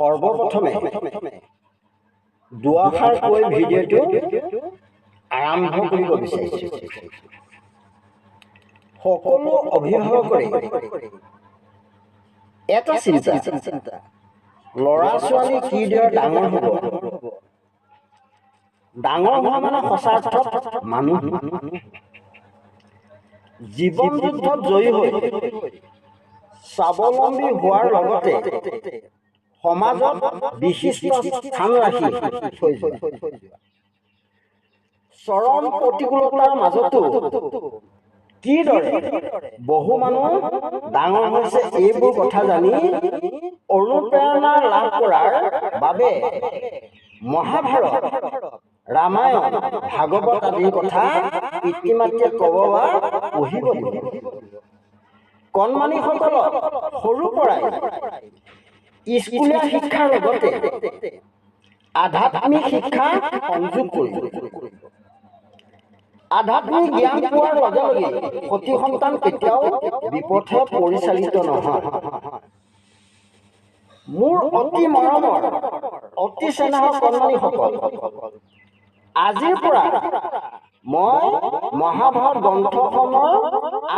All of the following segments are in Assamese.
সৰ্বপ্ৰথমে দুআষাৰ কৈ ভিডিঅ'টো আৰম্ভ কৰিব বিচাৰিছোঁ। সকলো অভিভাৱকৰে এটা চিন্তা, ল'ৰা ছোৱালী কিদৰে ডাঙৰ হ'ব। ডাঙৰ হোৱা মানে সঁচা অৰ্থত মানুহ জীৱন যুদ্ধত জয়ী হৈ স্বাৱলম্বী হোৱাৰ লগতে সমাজত বিশিষ্ট স্থান ৰাখি থৈ যোৱা। চৰম প্ৰতিকূলতাৰ মাজতো কিদৰে বহু মানুহ ডাঙৰ হৈছে এইবোৰ কথা জানি অনুপ্ৰেৰণা লাভ কৰাৰ বাবে মহাভাৰত, ৰামায়ণ, ভাগৱত আদিৰ কথা পিতৃ মাতৃয়ে ক'ব বা পঢ়িব দিব। কণমানিসকলক সৰুৰ পৰাই স্কুলীয়া শিক্ষাৰ লগতে আধ্যাত্মিক শিক্ষা সংযোগ কৰিব। আধ্যাত্মিক জ্ঞান পোৱাৰ লগে লগে সতি সন্তান কেতিয়াও বিপথে পৰিচালিত নহয়। মোৰ অতি মৰমৰ, অতি স্নেহৰ কণমানিসকল, আজিৰ পৰা মই মহাভাৰত গ্ৰন্থখনৰ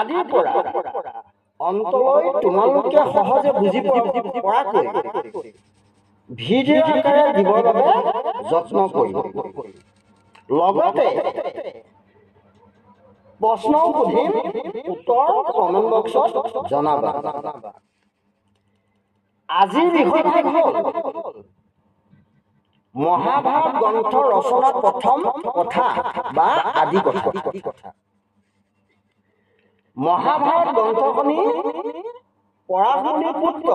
আদিৰ পৰা অন্তলৈ তোমালোকে সহজে বুজি পৰাকৈ ভিডিঅ' আকাৰে দিবৰ বাবে যত্ন কৰিম। লগতে প্ৰশ্নও সুধিম, উত্তৰ কমেণ্ট বক্সত জনাবা। আজিৰ বিষয়ভাগ হ'ল মহাভাৰত গ্ৰন্থ ৰচনাৰ প্ৰথম কথা বা আদি কথা। মহাভাৰত গ্ৰন্থখনি পৰাশমণিৰ পুত্ৰ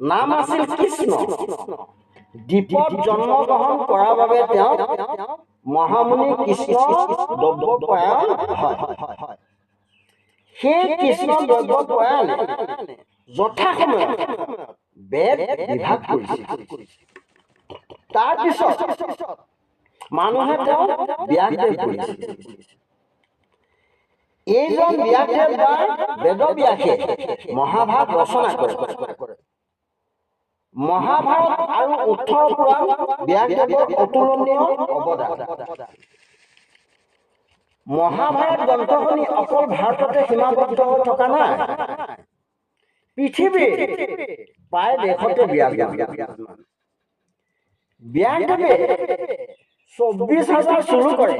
নাম আছিল কৃষ্ণ। দ্বীপত জন্মগ্ৰহণ কৰাৰ বাবে তেওঁ মহামুনি কৃষ্ণ দ্ৰব্যপৰায়ণ হয়। সেই কৃষ্ণ দ্ৰব্যপৰায়ণে যথাসময়ত বেদ বিভাগ কৰিছিল। তাৰপিছত মানুহে তেওঁ ব্যাসদেৱ কৰিছিল। এইজন ব্যাসদেৱ বা বেদব্যাসে মহাভাৰত ৰচনা কৰে। মহাভাৰত আৰু 18 পুৰাণ ব্যাসদেৱৰ অতুলনীয় অৱদান। মহাভাৰত গ্ৰন্থখনি অকল ভাৰততে সীমাবদ্ধ হৈ থকা নাই, পৃথিৱীৰ প্ৰায় দেশতে বিৰাজমান। ব্যাসদেৱে 24,000 চুৰু কৰে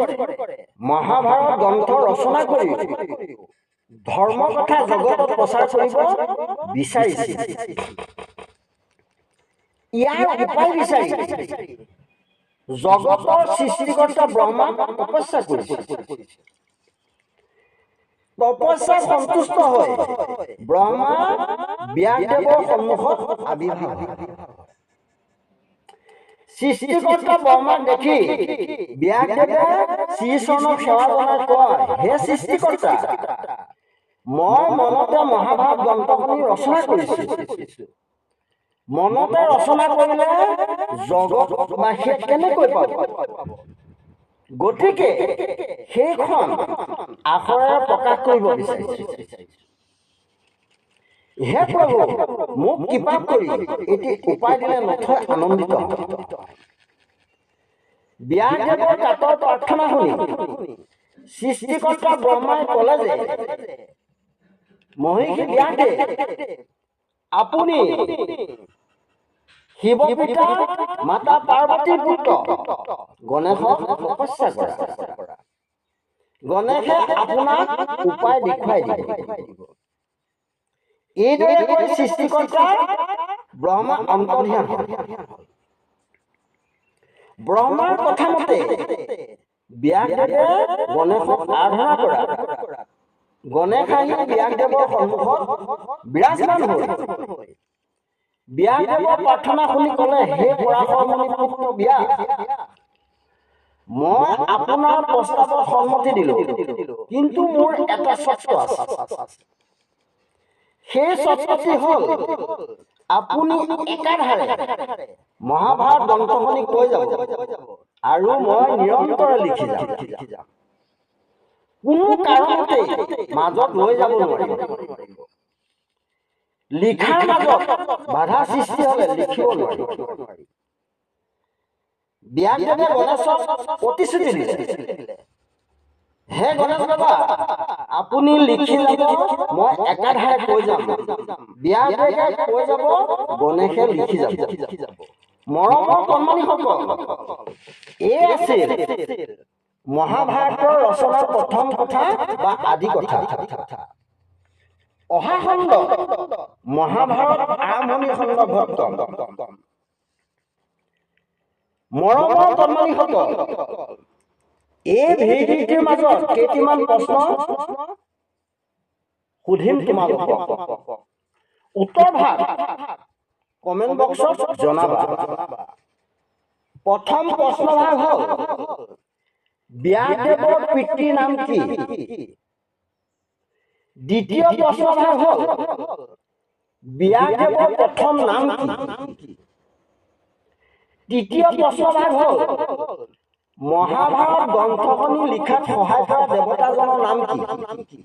মহাভাৰত গ্ৰন্থ ৰচনা কৰি ধৰ্ম কথা জগতত প্ৰচাৰ কৰিব বিচাৰিছিল। ইয়াৰ উপায় বিচাৰি জগতৰ সৃষ্টিকৰ্তা ব্ৰহ্মাক তপস্যা কৰিছিল। তপস্যাত সন্তুষ্ট হৈ ব্ৰহ্মা ব্যাসদেৱৰ সন্মুখত আবিৰ্ভাৱ হয়। সৃষ্টিকৰ্তা ব্ৰহ্মাক দেখি ব্যাসদেৱে শ্ৰীচৰণক সেৱা জনাই কয়, হে সৃষ্টিকৰ্তা, মই মনতে মহাভাৰত গ্ৰন্থখনি ৰচনা কৰিছো। মনতে ৰচনা কৰিলে জগতবাসীয়ে কেনেকৈ পাব? গতিকে সেইখন আখৰেৰে প্ৰকাশ কৰিব বিচাৰিছো। হে প্ৰভু, মোক কৃপা কৰি এটি উপায় দিলে নথৈ আনন্দিত হম। ব্যাসদেৱৰ কাতৰ প্ৰাৰ্থনা শুনি সৃষ্টিকৰ্তা ব্ৰহ্মাই ক'লে যে, মহিষী ব্যাসদেৱ, আপুনি শিৱ পিতা মাতা পাৰ্বতীৰ পুত্ৰ গণেশক তপস্যা কৰা। গণেশে আপোনাক উপায় দেখুৱাই দিব। এইদৰে কৈ সৃষ্টিকৰ্তা ব্ৰহ্মা অন্তৰ্ধান হ'ল। ব্ৰহ্মাৰ কথা মতে ব্যাসদেৱে গণেশক আৰাধনা কৰা। গণেশ আহি ব্যাসদেৱৰ সন্মুখত বিৰাজমান হ'ল। ব্যাসদেৱৰ প্ৰাৰ্থনা শুনি ক'লে, হে পৰাশৰমণি পুত্ৰ ব্যাস, মই আপোনাৰ প্ৰস্তাৱত সন্মতি দিলো, কিন্তু মোৰ এটা চৰ্ত আছে। সেই চৰ্তটি হ'ল, আপুনি একাধাৰে মহাভাৰত গ্ৰন্থখনি কৈ যাব আৰু মই নিৰন্তৰে লিখি যাম। কোনো কাৰণতে মাজত লৈ যাব নোৱাৰিব। লিখাৰ মাজত বাধা সৃষ্টি হ'লে লিখিব নোৱাৰি ব্যাসদেৱে গণেশক প্ৰতিশ্ৰুতি দিলে হে গণেশ বাবা আপুনি লিখি যাব মই একাধাৰে কৈ যাম ব্যাসদেৱে কৈ যাব গণেশে লিখি যাব মৰমৰ কণমানিসকল এই আছিল মহাভাৰতৰ ৰচনাৰ প্ৰথম কথা বা আদি কথা অহা খণ্ড মহাভাৰত আৰম্ভণি সন্দৰ্ভত কম মৰমৰ কণমানিসকল এই ভিডিঅ'টিৰ মাজত কেইটামান প্ৰশ্ন সুধিম তোমালোকক উত্তৰ ভাগ কমেন্ট বক্সত জনাবা প্ৰথম প্ৰশ্ন ভাগ হ'ল ব্যাসদেৱৰ পিতৃৰ নাম কি দ্বিতীয় প্ৰশ্ন ভাগ হ'ল ব্যাসদেৱৰ প্ৰথম নাম কি তৃতীয় প্ৰশ্ন ভাগ হ'ল মহাভাৰত গ্ৰন্থখনি লিখাত সহায় কৰা দেৱতাজনৰ নাম কি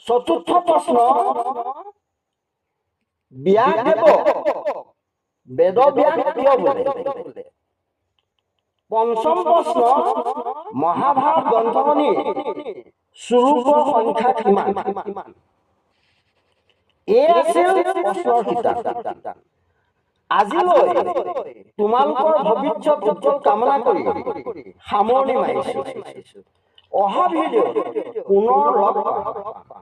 চতুৰ্থ প্ৰশ্ন ব্যাসদেৱক বেদব্যাস কিয় বোলে পঞ্চম প্ৰশ্ন মহাভাৰত গ্ৰন্থখনিৰ স্বৰূপৰ সংখ্যা কিমান এই আছিল প্ৰশ্নৰ কিতাপ আজিলৈ তোমালোকৰ ভৱিষ্যত উজ্জ্বল কামনা কৰি সামৰণি মাৰিছো অহা ভিডিঅ' পুনৰ লগ পাম